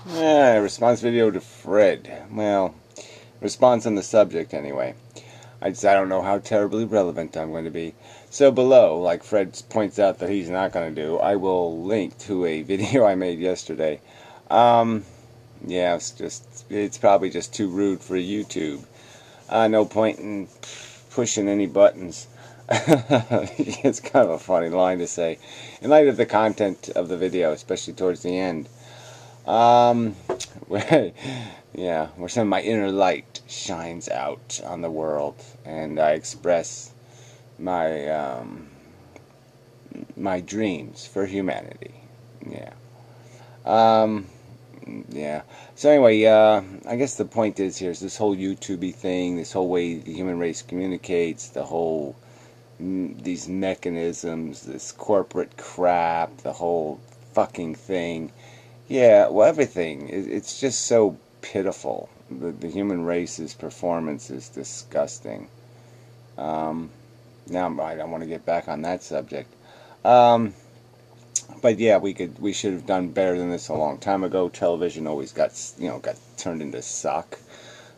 Response video to Fred. Well, response on the subject anyway. I don't know how terribly relevant I'm going to be. So below, like Fred points out that he's not going to do, I will link to a video I made yesterday. Yeah, it's probably just too rude for YouTube. No point in pushing any buttons. It's kind of a funny line to say in light of the content of the video, especially towards the end. Yeah, where some of my inner light shines out on the world, and I express my my dreams for humanity. Yeah. Yeah. So anyway, I guess the point is here is this whole YouTubey thing, this whole way the human race communicates, the whole these mechanisms, this corporate crap, the whole fucking thing. Yeah, well, everything. It's just so pitiful. The human race's performance is disgusting. Now I don't want to get back on that subject. But yeah, we should have done better than this a long time ago. Television always got turned into suck.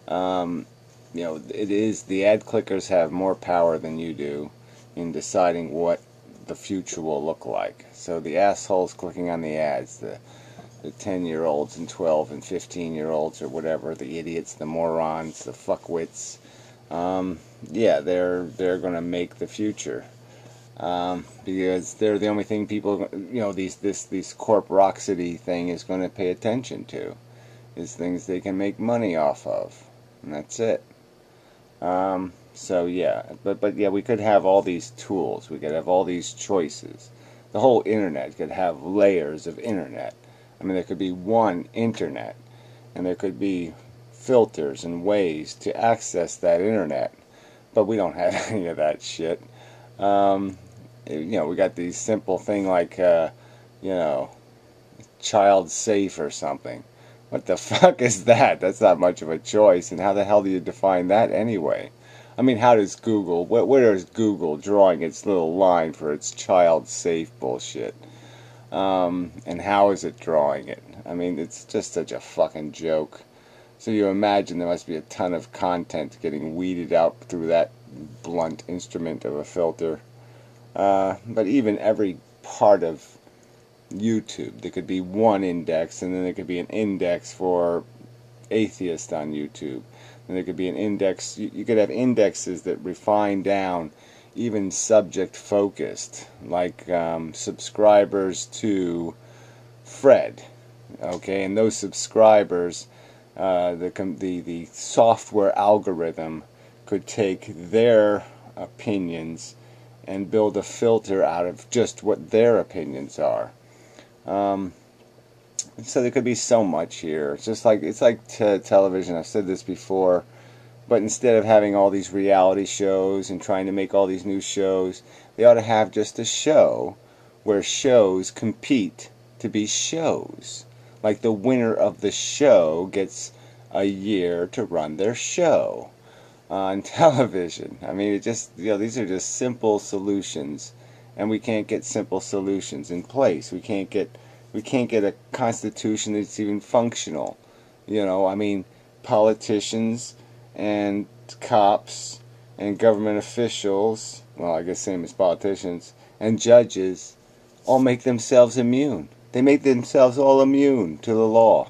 The ad clickers have more power than you do in deciding what the future will look like. So the assholes clicking on the ads, the 10-year-olds and 12 and 15-year-olds or whatever, the idiots, the morons, the fuckwits, yeah, they're going to make the future. Because they're the only thing people, this corporocity thing is going to pay attention to, is things they can make money off of, and that's it. So yeah, but yeah, we could have all these tools, we could have all these choices. The whole internet could have layers of internet. I mean, there could be one internet, and there could be filters and ways to access that internet, but we don't have any of that shit. We got these simple thing like, child safe or something. What the fuck is that? That's not much of a choice, and how the hell do you define that anyway? I mean, how does Google, where is Google drawing its little line for its child safe bullshit? And how is it drawing it? I mean, it's just such a fucking joke. So you imagine there must be a ton of content getting weeded out through that blunt instrument of a filter. But even every part of YouTube, there could be one index, and then there could be an index for atheist on YouTube. And there could be an index, you could have indexes that refine down even subject focused, like subscribers to Fred. Okay, and those subscribers, the software algorithm could take their opinions and build a filter out of just what their opinions are. So there could be so much here. It's like television. I've said this before, but instead of having all these reality shows and trying to make all these new shows, they ought to have just a show where shows compete to be shows. Like the winner of the show gets a year to run their show on television. I mean, these are just simple solutions, and we can't get simple solutions in place. We can't get a constitution that's even functional. I mean, politicians and cops and government officials, well, I guess same as politicians, and judges all make themselves immune. They make themselves all immune to the law.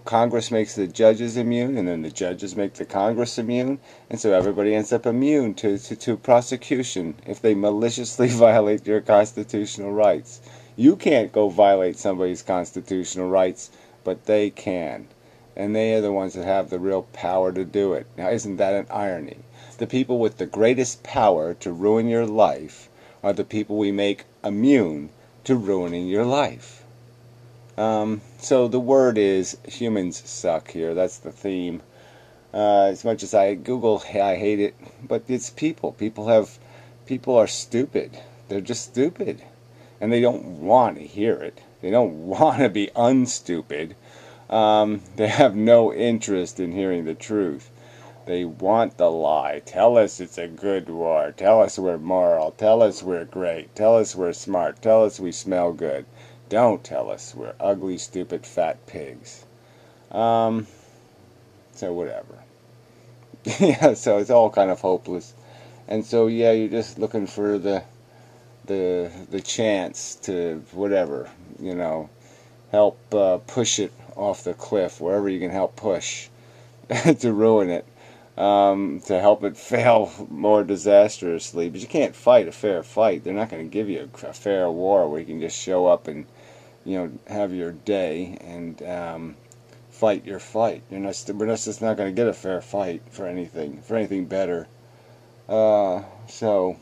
Congress makes the judges immune, and then the judges make the Congress immune, and so everybody ends up immune to prosecution if they maliciously violate your constitutional rights. You can't go violate somebody's constitutional rights, but they can. And they are the ones that have the real power to do it. Now, isn't that an irony? The people with the greatest power to ruin your life are the people we make immune to ruining your life. So the word is humans suck here. That's the theme. As much as I hate it, but it's people. People are stupid. They're just stupid. And they don't want to hear it. They don't want to be unstupid. They have no interest in hearing the truth. They want the lie. Tell us it's a good war. Tell us we're moral. Tell us we're great. Tell us we're smart. Tell us we smell good. Don't tell us we're ugly, stupid, fat pigs. So whatever. Yeah, so it's all kind of hopeless. And so yeah, you're just looking for the chance to whatever, help push it off the cliff wherever you can help push to ruin it, to help it fail more disastrously. But you can't fight a fair fight. They're not going to give you a fair war where you can just show up and have your day and fight your fight. We're just not going to get a fair fight for anything better. So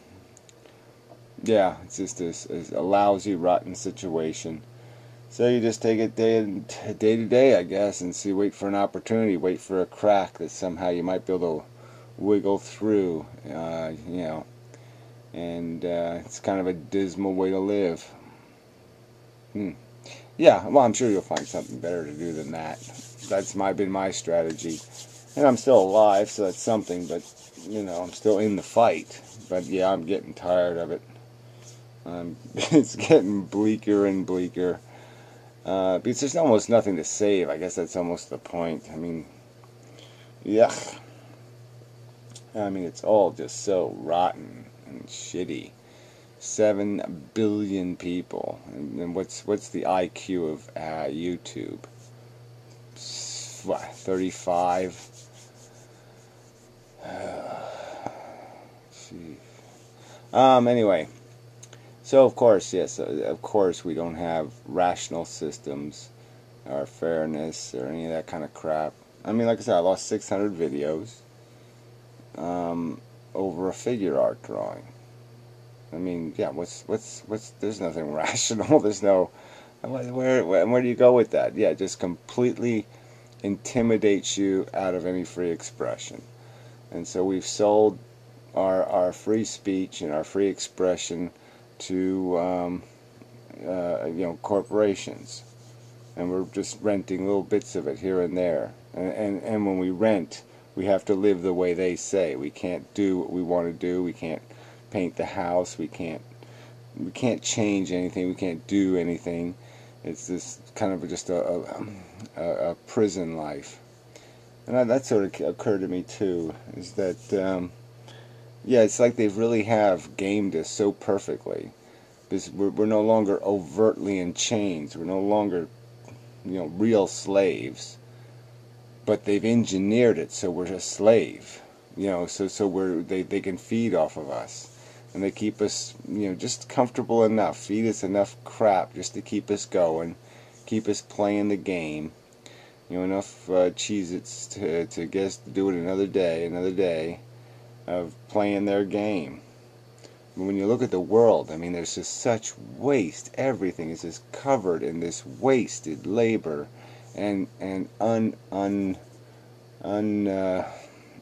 yeah, it's just a lousy, rotten situation. So you just take it day to day, I guess, and wait for an opportunity, wait for a crack that somehow you might be able to wiggle through, and it's kind of a dismal way to live. Yeah, well, I'm sure you'll find something better to do than that. That's been my strategy. And I'm still alive, so that's something, but, I'm still in the fight. But yeah, I'm getting tired of it. It's getting bleaker and bleaker. Because there's almost nothing to save. I guess that's almost the point. I mean, yuck. I mean, it's all just so rotten and shitty. 7 billion people. And what's the IQ of YouTube? What, 35? Anyway. So, of course, yes, of course we don't have rational systems or fairness or any of that kind of crap. I mean, like I said, I lost 600 videos over a figure art drawing. I mean, yeah, there's nothing rational. There's no, where do you go with that? Yeah, it just completely intimidates you out of any free expression. And so we've sold our free speech and our free expression to corporations, and we're just renting little bits of it here and there. And when we rent, we have to live the way they say. We can't do what we want to do. We can't paint the house. We can't change anything. We can't do anything. It's this kind of just a prison life. And that sort of occurred to me too. Is that yeah, it's like they really have gamed us so perfectly. Because we're no longer overtly in chains. We're no longer, real slaves. But they've engineered it so we're a slave. So they can feed off of us. And they keep us, just comfortable enough. Feed us enough crap just to keep us going. Keep us playing the game. Enough Cheez-Its to get us to do it another day. Of playing their game. When you look at the world, I mean, there's just such waste. Everything is just covered in this wasted labor and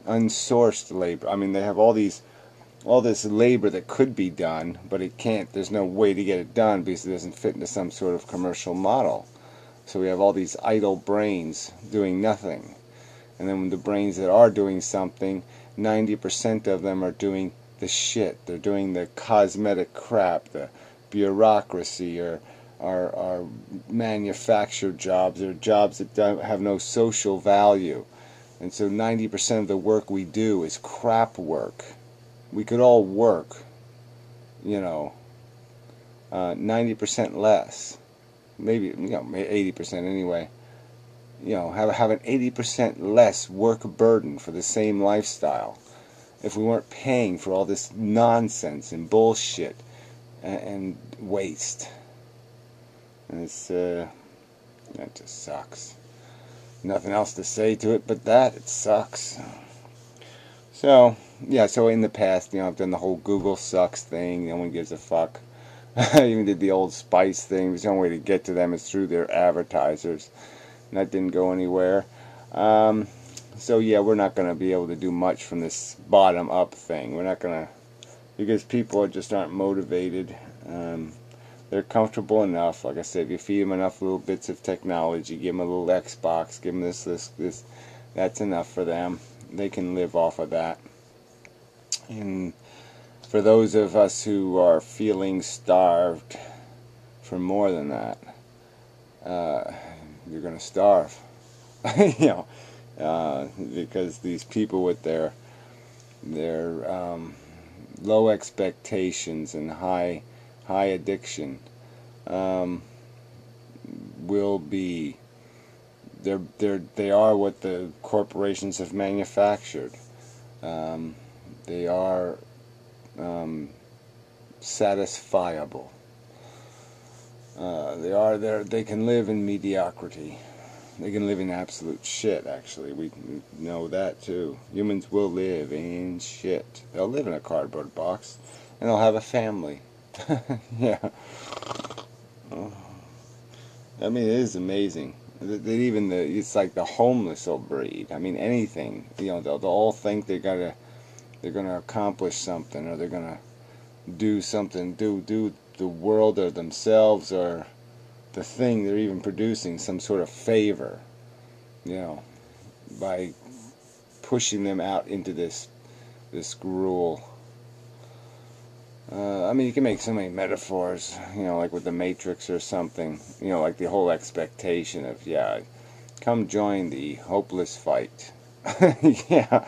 unsourced labor. I mean, they have all this labor that could be done, but it can't. There's no way to get it done because it doesn't fit into some sort of commercial model. So we have all these idle brains doing nothing. And then when the brains that are doing something, 90% of them are doing the shit. They're doing the cosmetic crap, the bureaucracy, or manufactured jobs, or jobs that have no social value. And so 90% of the work we do is crap work. We could all work, 90% less. Maybe, 80% anyway. Have an 80% less work burden for the same lifestyle if we weren't paying for all this nonsense and bullshit and waste. And that just sucks. Nothing else to say to it but that. It sucks. So, yeah, so in the past, I've done the whole Google sucks thing. No one gives a fuck. I even did the Old Spice thing. There's the only way to get to them is through their advertisers. And that didn't go anywhere. So yeah, we're not going to be able to do much from this bottom-up thing. We're not going to, because people just aren't motivated. They're comfortable enough. Like I said, if you feed them enough little bits of technology, give them a little Xbox, give them this, that's enough for them. They can live off of that. And for those of us who are feeling starved for more than that, you're going to starve. You know, because these people with their low expectations and high addiction will be they are what the corporations have manufactured. They are satisfiable. They can live in mediocrity. They can live in absolute shit, actually. We know that, too. Humans will live in shit. They'll live in a cardboard box, and they'll have a family. Yeah. I mean, it is amazing. That even it's like the homeless will breed. I mean, anything. You know, they'll all think they're gonna accomplish something, or they're gonna do something, do the world or themselves or the thing they're even producing some sort of favor, you know, by pushing them out into this gruel. I mean, you can make so many metaphors, you know, like with the Matrix or something, you know, like the whole expectation of, yeah, come join the hopeless fight. Yeah,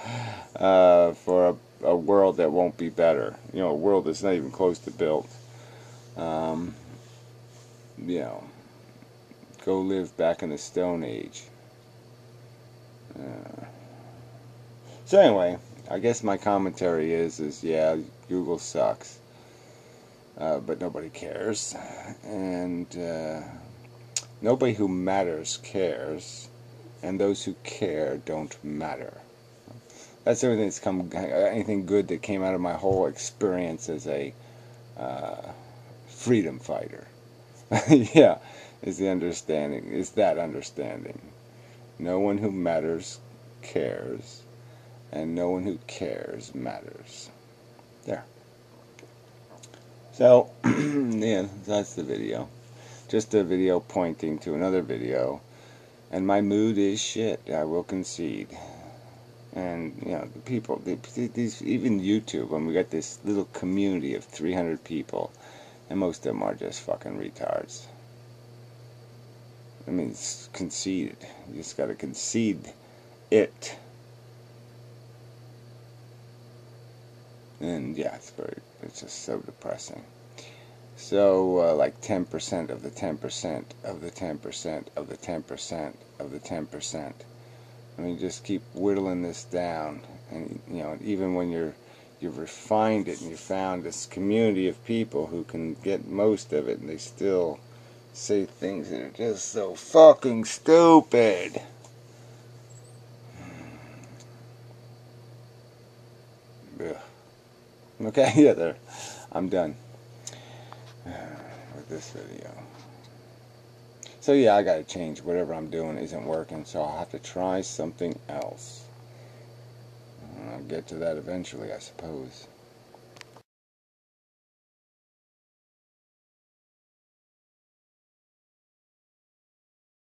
for a world that won't be better, you know, a world that's not even close to built. You know, go live back in the Stone Age. So anyway, I guess my commentary is yeah, Google sucks, but nobody cares, and nobody who matters cares, and those who care don't matter. That's everything that's anything good that came out of my whole experience as a freedom fighter. Yeah, is that understanding. No one who matters cares, and no one who cares matters. There. So, yeah, that's the video. Just a video pointing to another video, and my mood is shit, I will concede. And, you know, the people, these, even YouTube, when we got this little community of 300 people, and most of them are just fucking retards. I mean, it's conceded. You just gotta concede it. And yeah, it's just so depressing. So, like 10% of the 10% of the 10% of the 10% of the 10%. I mean, just keep whittling this down. And, you know, even when you've refined it and you found this community of people who can get most of it, and they still say things that are just so fucking stupid. Ugh. Okay, yeah, there. I'm done with this video. So yeah, I gotta change. Whatever I'm doing isn't working, so I'll have to try something else. I'll get to that eventually, I suppose.